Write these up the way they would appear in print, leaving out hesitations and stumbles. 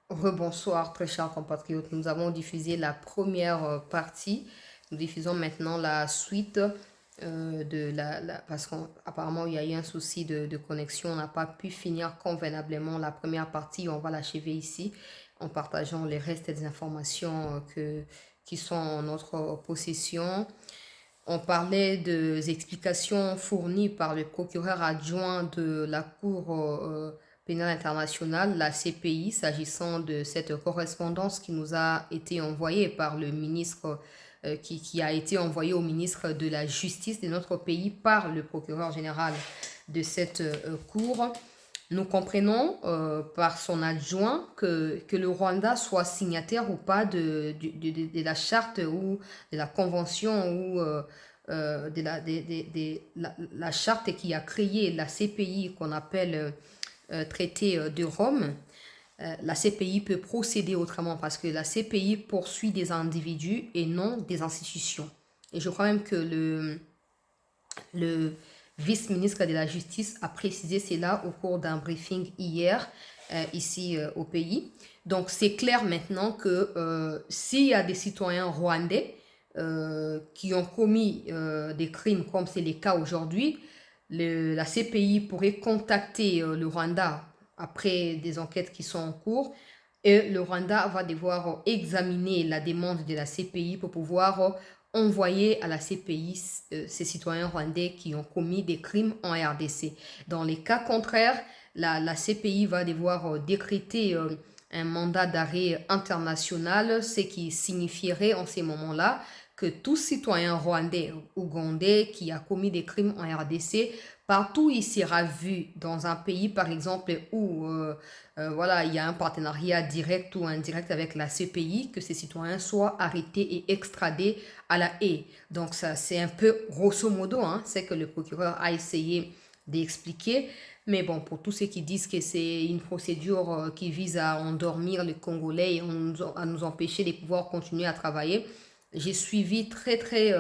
Rebonsoir, très chers compatriotes. Nous avons diffusé la première partie. Nous diffusons maintenant la suite parce qu'apparemment il y a eu un souci de connexion. On n'a pas pu finir convenablement la première partie. On va l'achever ici en partageant les restes des informations qui sont en notre possession. On parlait des explications fournies par le procureur adjoint de la Cour pénale internationale, la CPI, s'agissant de cette correspondance qui nous a été envoyée par le ministre, qui a été envoyée au ministre de la Justice de notre pays par le procureur général de cette Cour. Nous comprenons par son adjoint que le Rwanda soit signataire ou pas de la charte ou de la convention ou la charte qui a créé la CPI qu'on appelle traité de Rome. La CPI peut procéder autrement parce que la CPI poursuit des individus et non des institutions. Et je crois même que le vice-ministre de la Justice a précisé cela au cours d'un briefing hier ici au pays. Donc c'est clair maintenant que s'il y a des citoyens rwandais qui ont commis des crimes comme c'est le cas aujourd'hui, la CPI pourrait contacter le Rwanda après des enquêtes qui sont en cours et le Rwanda va devoir examiner la demande de la CPI pour pouvoir envoyer à la CPI ces citoyens rwandais qui ont commis des crimes en RDC. Dans les cas contraires, la CPI va devoir décréter un mandat d'arrêt international, ce qui signifierait en ces moments-là que tout citoyen rwandais ou ougandais qui a commis des crimes en RDC, partout il sera vu dans un pays, par exemple, où voilà, il y a un partenariat direct ou indirect avec la CPI, que ces citoyens soient arrêtés et extradés à la Haye. Donc ça, c'est un peu grosso modo, hein, c'est que le procureur a essayé d'expliquer. Mais bon, pour tous ceux qui disent que c'est une procédure qui vise à endormir les Congolais et à nous empêcher de pouvoir continuer à travailler, j'ai suivi très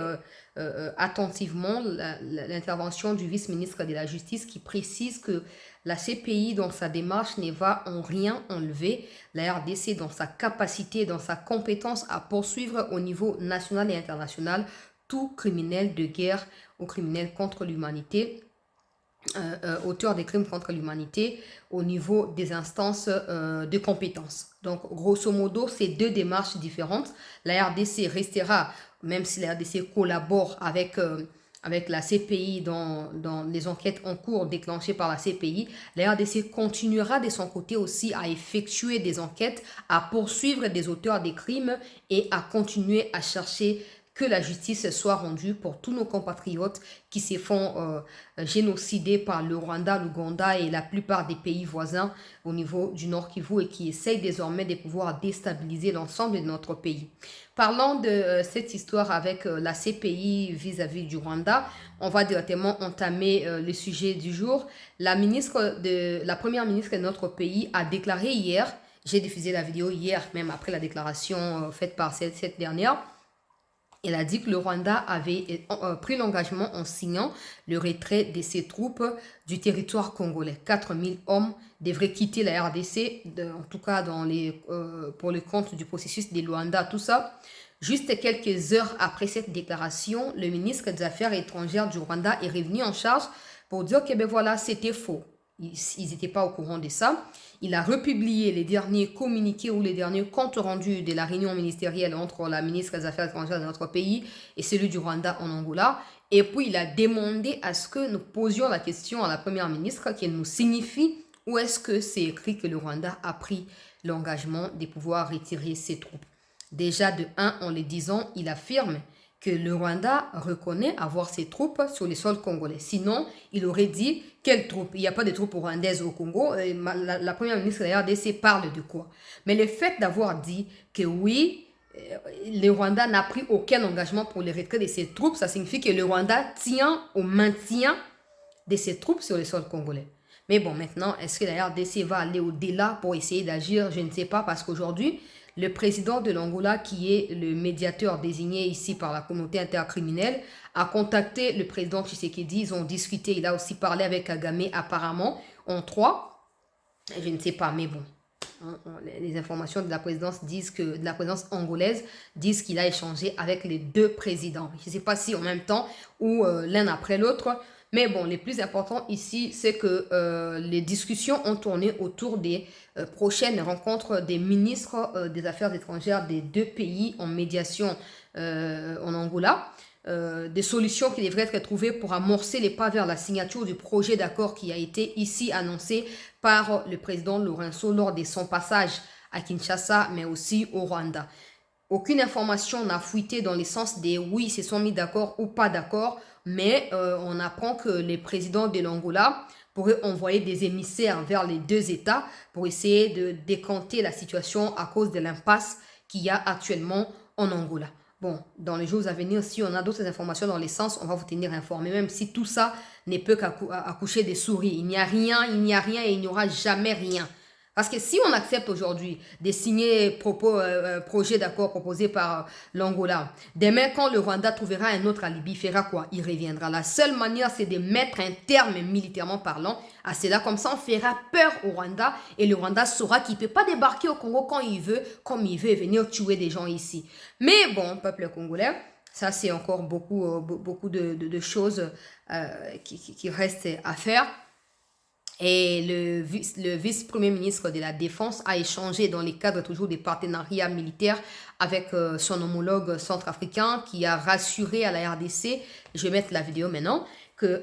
attentivement l'intervention du vice-ministre de la Justice qui précise que la CPI, dans sa démarche, ne va en rien enlever la RDC dans sa capacité, dans sa compétence à poursuivre au niveau national et international tout criminel de guerre ou criminel contre l'humanité, auteur des crimes contre l'humanité au niveau des instances de compétences. Donc, grosso modo, c'est deux démarches différentes. La RDC restera, même si la RDC collabore avec la CPI dans les enquêtes en cours déclenchées par la CPI, la RDC continuera de son côté aussi à effectuer des enquêtes, à poursuivre des auteurs des crimes et à continuer à chercher que la justice soit rendue pour tous nos compatriotes qui se font génocider par le Rwanda, l'Ouganda et la plupart des pays voisins au niveau du Nord Kivu et qui essayent désormais de pouvoir déstabiliser l'ensemble de notre pays. Parlant de cette histoire avec la CPI vis-à-vis du Rwanda, on va directement entamer le sujet du jour. La première ministre de notre pays a déclaré hier, j'ai diffusé la vidéo hier, même après la déclaration faite par cette dernière, elle a dit que le Rwanda avait pris l'engagement en signant le retrait de ses troupes du territoire congolais. 4000 hommes devraient quitter la RDC, en tout cas pour le compte du processus de Luanda, tout ça. Juste quelques heures après cette déclaration, le ministre des Affaires étrangères du Rwanda est revenu en charge pour dire que ben voilà, c'était faux. Ils n'étaient pas au courant de ça. Il a republié les derniers communiqués ou les derniers comptes rendus de la réunion ministérielle entre la ministre des Affaires étrangères de notre pays et celui du Rwanda en Angola. Et puis, il a demandé à ce que nous posions la question à la première ministre qu'elle nous signifie où est-ce que c'est écrit que le Rwanda a pris l'engagement de pouvoir retirer ses troupes. Déjà, de un, en le disant, il affirme que le Rwanda reconnaît avoir ses troupes sur les sols congolais. Sinon, il aurait dit quelles troupes. Il n'y a pas de troupes rwandaises au Congo. La première ministre de la RDC parle de quoi? Mais le fait d'avoir dit que oui, le Rwanda n'a pris aucun engagement pour le retrait de ses troupes, ça signifie que le Rwanda tient au maintien de ses troupes sur les sols congolais. Mais bon, maintenant, est-ce que la RDC va aller au-delà pour essayer d'agir? Je ne sais pas, parce qu'aujourd'hui, le président de l'Angola, qui est le médiateur désigné ici par la communauté intercriminelle, a contacté le président Tshisekedi. Ils ont discuté. Il a aussi parlé avec Kagame apparemment en trois. Je ne sais pas, mais bon. les informations de la présidence de la présidence angolaise disent qu'il a échangé avec les deux présidents. Je ne sais pas si en même temps ou l'un après l'autre. Mais bon, le plus important ici, c'est que les discussions ont tourné autour des prochaines rencontres des ministres des Affaires étrangères des deux pays en médiation en Angola. Des solutions qui devraient être trouvées pour amorcer les pas vers la signature du projet d'accord qui a été ici annoncé par le président Lorenzo lors de son passage à Kinshasa, mais aussi au Rwanda. Aucune information n'a fuité dans le sens des oui, ils se sont mis d'accord ou pas d'accord, mais on apprend que les présidents de l'Angola pourraient envoyer des émissaires vers les deux États pour essayer de décanter la situation à cause de l'impasse qu'il y a actuellement en Angola. Bon, dans les jours à venir, si on a d'autres informations dans les sens, on va vous tenir informé, même si tout ça ne peut qu'accoucher des souris. Il n'y a rien et il n'y aura jamais rien. Parce que si on accepte aujourd'hui de signer projet d'accord proposé par l'Angola, demain quand le Rwanda trouvera un autre alibi, il fera quoi? Il reviendra. La seule manière, c'est de mettre un terme militairement parlant à cela. Comme ça, on fera peur au Rwanda et le Rwanda saura qu'il ne peut pas débarquer au Congo quand il veut, comme il veut, et venir tuer des gens ici. Mais bon, peuple congolais, ça c'est encore beaucoup de choses qui restent à faire. Et le vice-premier ministre de la Défense a échangé dans le cadre toujours des partenariats militaires avec son homologue centrafricain qui a rassuré à la RDC, je vais mettre la vidéo maintenant, que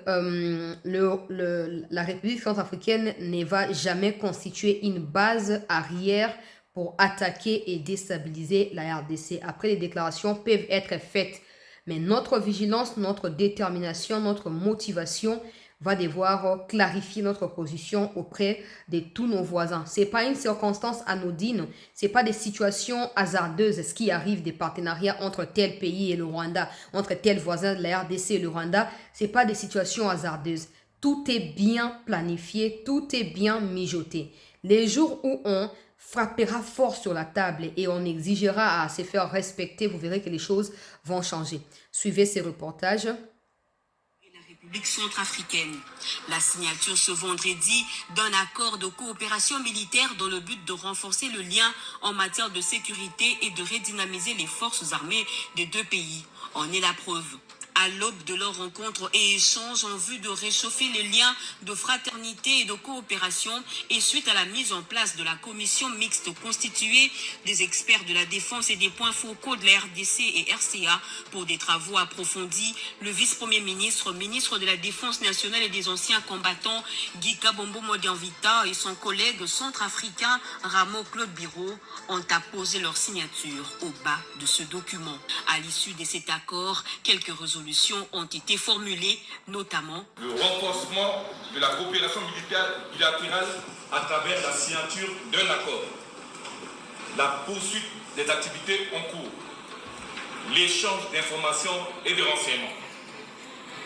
la République centrafricaine ne va jamais constituer une base arrière pour attaquer et déstabiliser la RDC. Après, les déclarations peuvent être faites, mais notre vigilance, notre détermination, notre motivation va devoir clarifier notre position auprès de tous nos voisins. Ce n'est pas une circonstance anodine, ce n'est pas des situations hasardeuses, ce qui arrive des partenariats entre tel pays et le Rwanda, entre tel voisin de la RDC et le Rwanda, ce n'est pas des situations hasardeuses. Tout est bien planifié, tout est bien mijoté. Les jours où on frappera fort sur la table et on exigera à se faire respecter, vous verrez que les choses vont changer. Suivez ces reportages. République centrafricaine. La signature ce vendredi d'un accord de coopération militaire dans le but de renforcer le lien en matière de sécurité et de redynamiser les forces armées des deux pays en est la preuve. À l'aube de leur rencontre et échange en vue de réchauffer les liens de fraternité et de coopération et suite à la mise en place de la commission mixte constituée des experts de la défense et des points focaux de la RDC et RCA pour des travaux approfondis, le vice-premier ministre, ministre de la Défense nationale et des anciens combattants, Guy Kabombo Modianvita et son collègue centrafricain Ramo Claude Biro ont apposé leur signature au bas de ce document. À l'issue de cet accord, quelques résolutions ont été formulées, notamment le renforcement de la coopération militaire bilatérale à travers la signature d'un accord, la poursuite des activités en cours, l'échange d'informations et de renseignements,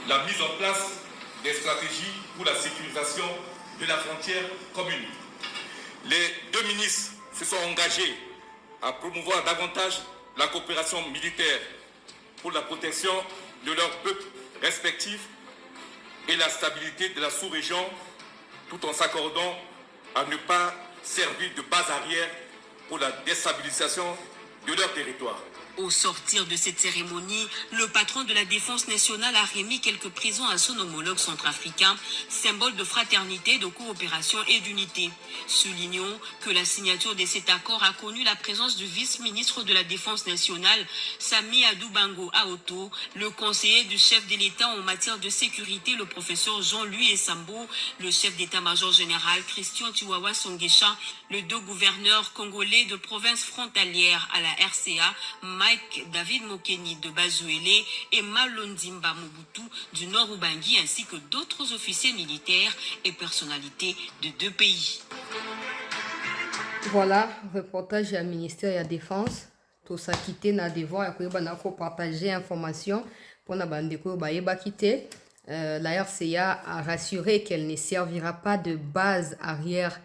la mise en place des stratégies pour la sécurisation de la frontière commune. Les deux ministres se sont engagés à promouvoir davantage la coopération militaire pour la protection de leurs peuples respectifs et la stabilité de la sous-région, tout en s'accordant à ne pas servir de base arrière pour la déstabilisation de leur territoire. Au sortir de cette cérémonie, le patron de la Défense nationale a remis quelques prisons à son homologue centrafricain, symbole de fraternité, de coopération et d'unité. Soulignons que la signature de cet accord a connu la présence du vice-ministre de la Défense nationale, Sami Adoubango Aoto, le conseiller du chef de l'État en matière de sécurité, le professeur Jean-Louis Essambo, le chef d'état-major général Christian Chiwawa Songesha, les deux gouverneurs congolais de provinces frontalières à la RCA, Mike David Mokeni de Bazuele et Malondimba Mobutu du Nord Ubangi, ainsi que d'autres officiers militaires et personnalités de deux pays. Voilà, reportage à ministère de la Défense. Tout ça quitté na devoir et que partager information pour na bande ko ba yeba quitter. La RCA a rassuré qu'elle ne servira pas de base arrière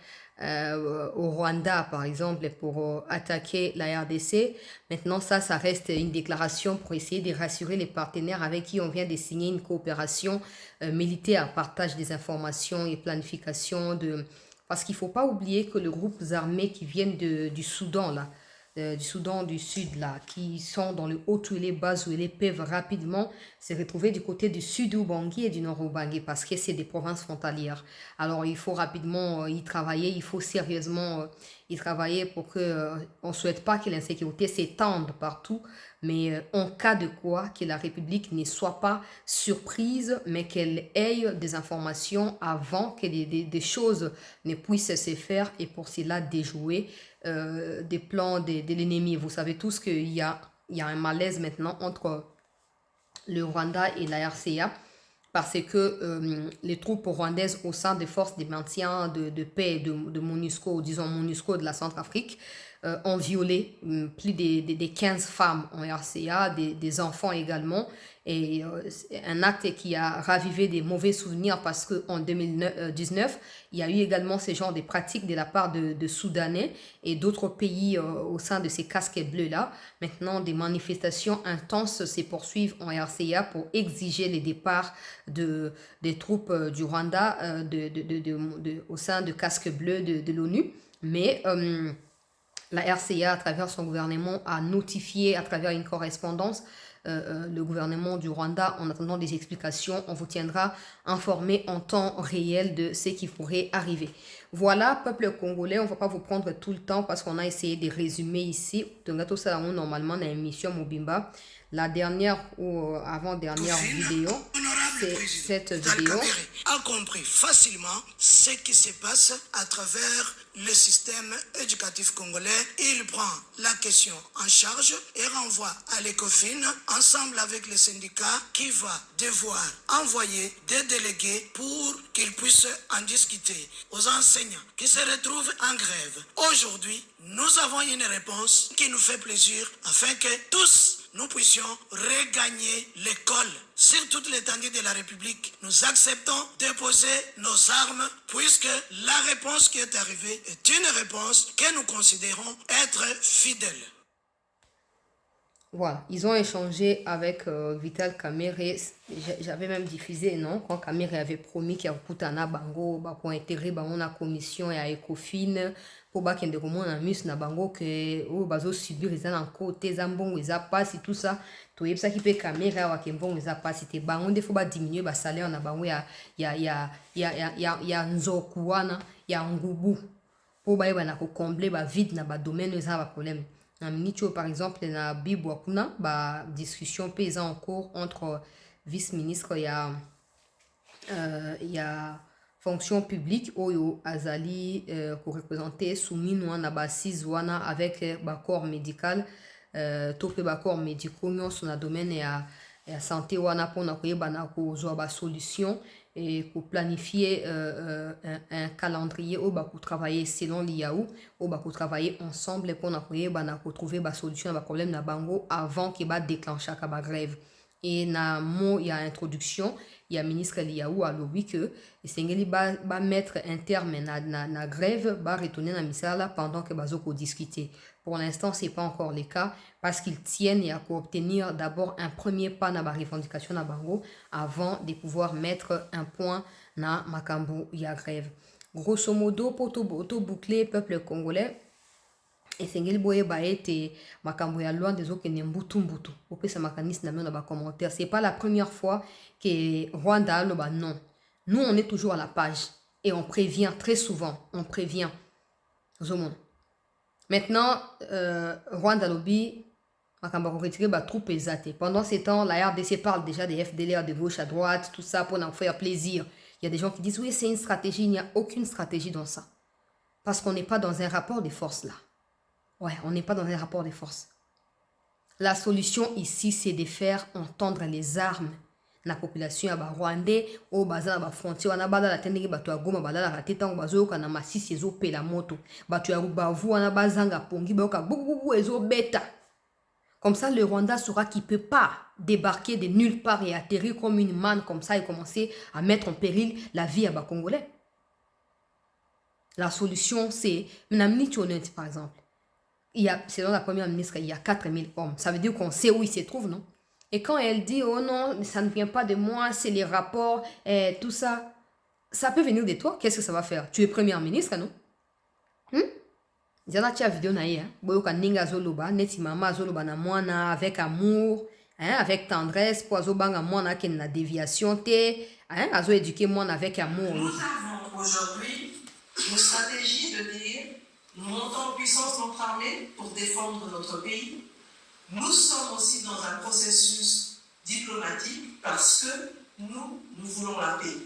au Rwanda, par exemple, pour attaquer la RDC. Maintenant, ça reste une déclaration pour essayer de rassurer les partenaires avec qui on vient de signer une coopération militaire, partage des informations et planification de Parce qu'il ne faut pas oublier que les groupes armés qui viennent du Soudan, là, du Soudan du Sud, là, qui sont dans le Haut-Uélé, Bas-Uélé, peuvent rapidement se retrouver du côté du Sud-Ubangi et du Nord-Ubangi parce que c'est des provinces frontalières. Alors, il faut rapidement y travailler, il faut sérieusement y travailler pour que on ne souhaite pas que l'insécurité s'étende partout, mais en cas de quoi, que la République ne soit pas surprise, mais qu'elle ait des informations avant que des choses ne puissent se faire et pour cela déjouer des plans de l'ennemi. Vous savez tous qu'il y a un malaise maintenant entre le Rwanda et la RCA parce que les troupes rwandaises au sein des forces de maintien de paix de MONUSCO, disons MONUSCO de la Centrafrique, ont violé plus de 15 femmes en RCA, des enfants également, et un acte qui a ravivé des mauvais souvenirs parce qu'en 2019, il y a eu également ce genre de pratiques de la part de Soudanais et d'autres pays au sein de ces casques bleus-là. Maintenant, des manifestations intenses se poursuivent en RCA pour exiger le départ des troupes du Rwanda au sein de casques bleus de l'ONU. Mais la RCA, à travers son gouvernement, a notifié à travers une correspondance le gouvernement du Rwanda. En attendant des explications, on vous tiendra informé en temps réel de ce qui pourrait arriver. Voilà, peuple congolais, on ne va pas vous prendre tout le temps parce qu'on a essayé de résumer ici. Normalement, dans l'émission Mobimba, la dernière ou avant-dernière vidéo, c'est cette vidéo. A compris facilement ce qui se passe à travers le système éducatif congolais. Il prend la question en charge et renvoie à l'ECOFIN ensemble avec les syndicats qui va devoir envoyer des délégués pour qu'ils puissent en discuter aux enseignants qui se retrouvent en grève. Aujourd'hui, nous avons une réponse qui nous fait plaisir afin que tous nous puissions regagner l'école. Sur toute l'étendue de la République, nous acceptons de poser nos armes puisque la réponse qui est arrivée est une réponse que nous considérons être fidèle. Voilà, ils ont échangé avec Vital Kamerhe. J'avais même diffusé, non, quand Kamerhe avait promis qu'il y a un bango pour intégrer la commission et à Ecofin pour que les romans en mus na bango que au bazo subir les en côté zambon ils a pas si tout ça to yebsa qui peut Kamerhe wa kembon ils a pas si te bango des faut ba diminuer ba salaire na bango ya nzokuana ya ngubu pour ba na ko combler ba vide na ba domaine ils a ba problème. Par exemple, dans la Bible, il y a une discussion paysan en cours entre vice-ministre et il y a fonction publique où Azali pour représenter soumis nous en abasis avec le corps médical tout le corps médical sur le domaine et la santé wana pour na solution et pour planifier un calendrier pour travailler selon l'IAU pour travailler ensemble pour trouver une solution à problème na bango avant qu'il va déclencher la grève. Et na mo il y a introduction il y a ministre l'IAU à l'objet que Sengeli va mettre un terme na grève va retourner na misala pendant que bazoko discuter. Pour l'instant, ce n'est pas encore le cas parce qu'ils tiennent à obtenir d'abord un premier pas dans la revendication na bango avant de pouvoir mettre un point na makambo ya grève. Grosso modo, pour tout boucler peuple congolais, et Sengeli boye ba ete makambo ya loin des autres nembutu au pesa makanisme na ba commentaire. C'est pas la première fois que Rwanda no ba non. Nous on est toujours à la page et on prévient très souvent, on prévient. Zomon. Maintenant, Rwanda Lobby, makambo retirer ba troupe ezate. Pendant ces temps, la RDC parle déjà des FDLR de gauche à droite, tout ça pour nous faire plaisir. Il y a des gens qui disent oui, c'est une stratégie, il n'y a aucune stratégie dans ça. Parce qu'on n'est pas dans un rapport de force là. Ouais, on n'est pas dans un rapport de force. La solution ici, c'est de faire entendre les armes. La population ya Rwandais au baza na frontière na bala la tendeki bato ya Goma bala la rateta ngo bazo ka na masisi ezo pela moto bato ya Rubavu na bazanga pongi ba ka bubu ezo beta. Comme ça le Rwanda saura qu'il peut pas débarquer de nulle part et atterrir comme une manne comme ça et commencer à mettre en péril la vie à ba Congolais. La solution c'est Mnamini Tchonet par exemple. Il y a selon la première ministre il y a 4000 hommes. Ça veut dire qu'on sait où ils se trouvent, non? Et quand elle dit, oh non, ça ne vient pas de moi, c'est les rapports, tout ça. ça peut venir de toi. Qu'est-ce que ça va faire? Tu es premier ministre, non? Diana tia vidéo na ye, boyoka ninga zoloba, neti mama zoloba na mwana avec amour, avec tendresse, pour azobanga mwana ken na déviation te, azo éduquer mwana avec amour. Nous avons aujourd'hui une stratégie de dire nous montons en puissance notre armée pour défendre notre pays. Nous sommes aussi dans un processus diplomatique parce que nous voulons la paix.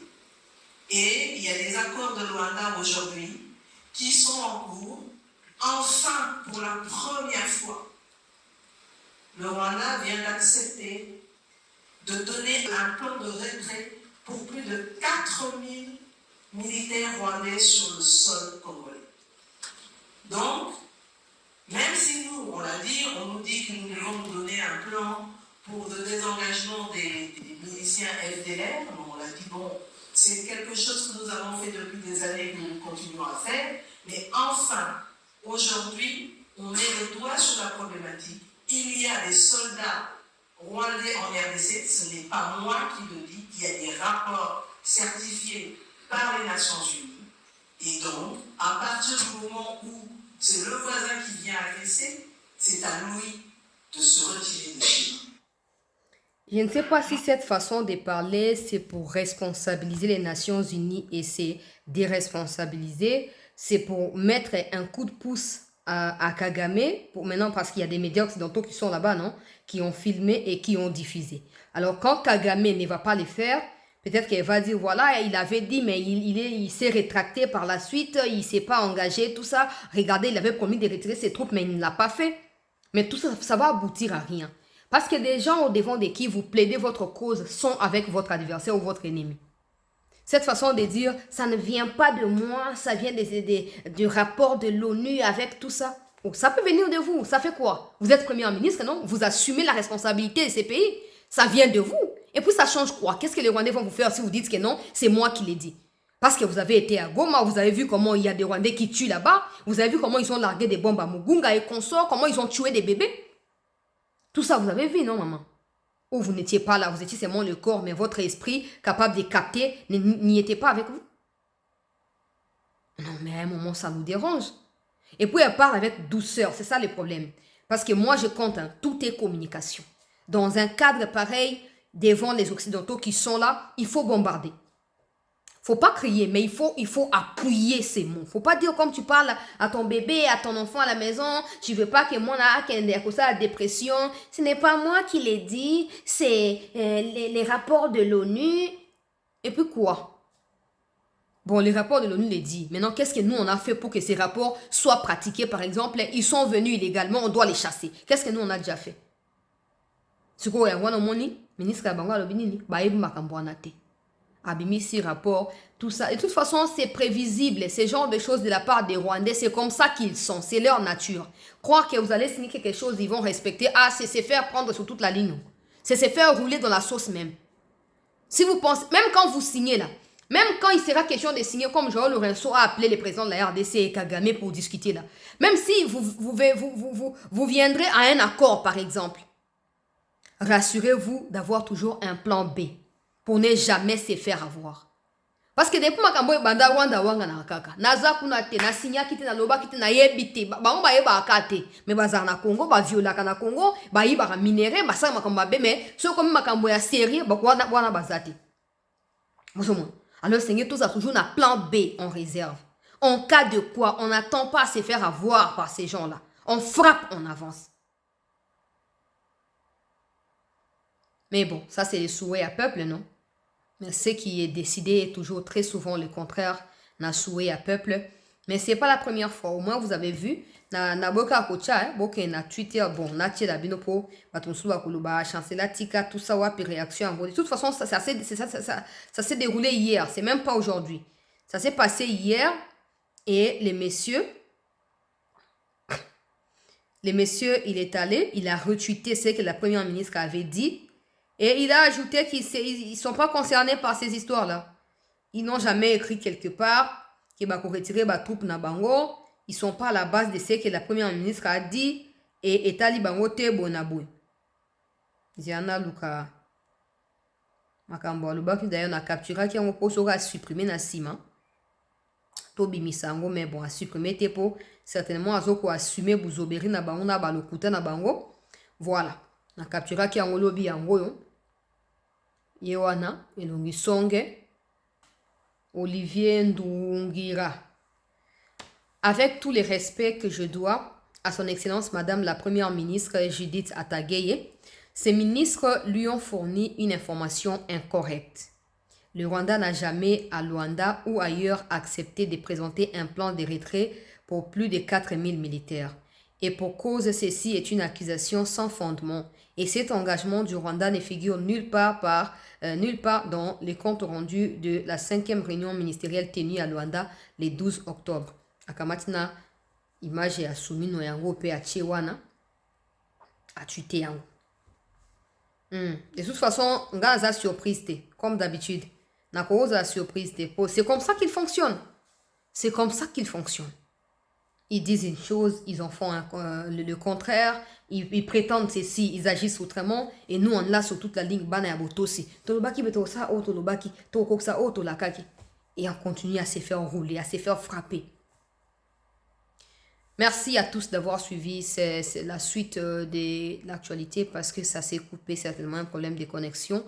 Et il y a des accords de Luanda aujourd'hui qui sont en cours. Enfin, pour la première fois, le Rwanda vient d'accepter de donner un plan de retrait pour plus de 4000 militaires rwandais sur le sol congolais. Donc, même si nous, on l'a dit, on nous dit que nous devons nous donner un plan pour le désengagement des miliciens FDLR, on l'a dit, bon, c'est quelque chose que nous avons fait depuis des années et que nous continuons à faire, mais enfin, aujourd'hui, on met le doigt sur la problématique. Il y a des soldats rwandais en RDC, ce n'est pas moi qui le dis, il y a des rapports certifiés par les Nations Unies. Et donc, à partir du moment où c'est le voisin qui vient agresser, c'est à lui de se retirer de chez nous. Je ne sais pas si cette façon de parler, c'est pour responsabiliser les Nations Unies et c'est déresponsabiliser. C'est pour mettre un coup de pouce à Kagame, pour maintenant, parce qu'il y a des médias occidentaux qui sont là-bas, non? Qui ont filmé et qui ont diffusé. Alors, quand Kagame ne va pas les faire, peut-être qu'elle va dire, voilà, il avait dit, mais il s'est rétracté par la suite, il ne s'est pas engagé, tout ça. Regardez, il avait promis de retirer ses troupes, mais il ne l'a pas fait. Mais tout ça, ça va aboutir à rien. Parce que des gens au devant de qui vous plaidez votre cause sont avec votre adversaire ou votre ennemi. Cette façon de dire, ça ne vient pas de moi, ça vient du rapport de l'ONU avec tout ça. Oh, ça peut venir de vous. Ça fait quoi? Vous êtes premier ministre, non? Vous assumez la responsabilité de ces pays. Ça vient de vous. Et puis ça change quoi? Qu'est-ce que les Rwandais vont vous faire si vous dites que non, c'est moi qui l'ai dit? Parce que vous avez été à Goma, vous avez vu comment il y a des Rwandais qui tuent là-bas. Vous avez vu comment ils ont largué des bombes à Mugunga et consorts, comment ils ont tué des bébés. Tout ça, vous avez vu, non, maman? Ou vous n'étiez pas là, vous étiez seulement le corps, mais votre esprit, capable de capter, n'y était pas avec vous. Non, mais à un moment, ça nous dérange. Et puis, elle parle avec douceur, c'est ça le problème. Parce que moi, je compte, tout est communication. Dans un cadre pareil, devant les Occidentaux qui sont là, il faut bombarder. Faut pas crier, mais il faut appuyer ces mots. Faut pas dire comme tu parles à ton bébé, à ton enfant à la maison, tu veux pas que moi là, qu'il y ait la dépression. Ce n'est pas moi qui l'ai dit, c'est les rapports de l'ONU. Et puis quoi? Bon, les rapports de l'ONU les dit. Maintenant, qu'est-ce que nous on a fait pour que ces rapports soient pratiqués? Par exemple, ils sont venus illégalement, on doit les chasser. Qu'est-ce que nous on a déjà fait? Ce qu'on a dit, ministre Kabanga Lobinini, baïb makamboanate. Abimisi rapport, tout ça. De toute façon, c'est prévisible. Ce genre de choses de la part des Rwandais, c'est comme ça qu'ils sont. C'est leur nature. Croire que vous allez signer quelque chose, ils vont respecter. Ah, c'est se faire prendre sur toute la ligne. C'est se faire rouler dans la sauce même. Si vous pensez, même quand vous signez là, même quand il sera question de signer, comme Joël Lorenzo a appelé le président de la RDC et Kagame pour discuter là, même si vous viendrez à un accord, par exemple, rassurez-vous d'avoir toujours un plan B. Pour ne jamais se faire avoir. Parce que depuis makambo banda Rwanda wanga na kaka. Naza kuna te na sinya kiti na loba kiti na yebite. Bango ba yeba akate. Me bazar na Congo ba viola kana Congo ba yiba ka minere ba sa makambo be mais so comme makambo ya série ba kwa na bazati. Bonjour. Alors Seigneur tous a toujours un plan B en réserve. En cas de quoi, on n'attend pas à se faire avoir par ces gens-là. On frappe, on avance. Mais bon, ça c'est le souhait à peuple, non? Mais ce qui est décidé est toujours très souvent le contraire n'a souhait à peuple. Mais c'est pas la première fois. Au moins, vous avez vu. Na boka kocha, boka na Twitter, bon, na tia la binopo, batonsu kuluba, chancela tika, tout ça, wapi réaction. De toute façon, ça s'est déroulé hier. C'est même pas aujourd'hui. Ça s'est passé hier. Et les messieurs, il est allé, il a retweeté ce que la première ministre avait dit. Et il a ajouté qu'ils ne sont pas concernés par ces histoires-là. Ils n'ont jamais écrit quelque part qu'ils vont retirer les troupes na bango. Ils ne sont pas à la base de ce que la première ministre a dit. Et Etali bango te bonabou. Diana Luka. makambo alobaki d'ailleurs na capturaki yango mpo soki asupprime na nsima tobimisa yango mais bon asupprime te mpo certainement azokoassume buzoberi na bango na balokuta na bango voilà na capturaki yango lobi yango oyo ye wana elongi songe Olivier Ndungira. Avec tous les respects que je dois à son Excellence Madame la Première ministre Judith Atageye, ces ministres lui ont fourni une information incorrecte. Le Rwanda n'a jamais, à Luanda ou ailleurs, accepté de présenter un plan de retrait pour plus de 4000 militaires. Et pour cause, ceci est une accusation sans fondement. Et cet engagement du Rwanda ne figure nulle part dans les comptes rendus de la 5e réunion ministérielle tenue à Luanda le 12 octobre. Akamatina, image ya sumino yango pe a Chewana, a tué yango. De toute façon, nga za surprise te, comme d'habitude. Nako za surprise te. C'est comme ça qu'il fonctionne. C'est comme ça qu'il fonctionne. Ils disent une chose, ils en font le contraire, ils prétendent ceci, ils agissent autrement, et nous on l'a sur toute la ligne bana ya botosi. Tolobaki beto sa o tolobaki, tolokok sa o tolakaki. Et on continue à se faire rouler, à se faire frapper. Merci à tous d'avoir suivi la suite de l'actualité parce que ça s'est coupé certainement un problème de connexion.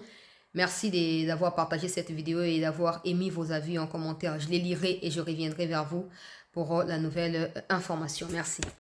Merci d'avoir partagé cette vidéo et d'avoir émis vos avis en commentaire. Je les lirai et je reviendrai vers vous pour la nouvelle information. Merci.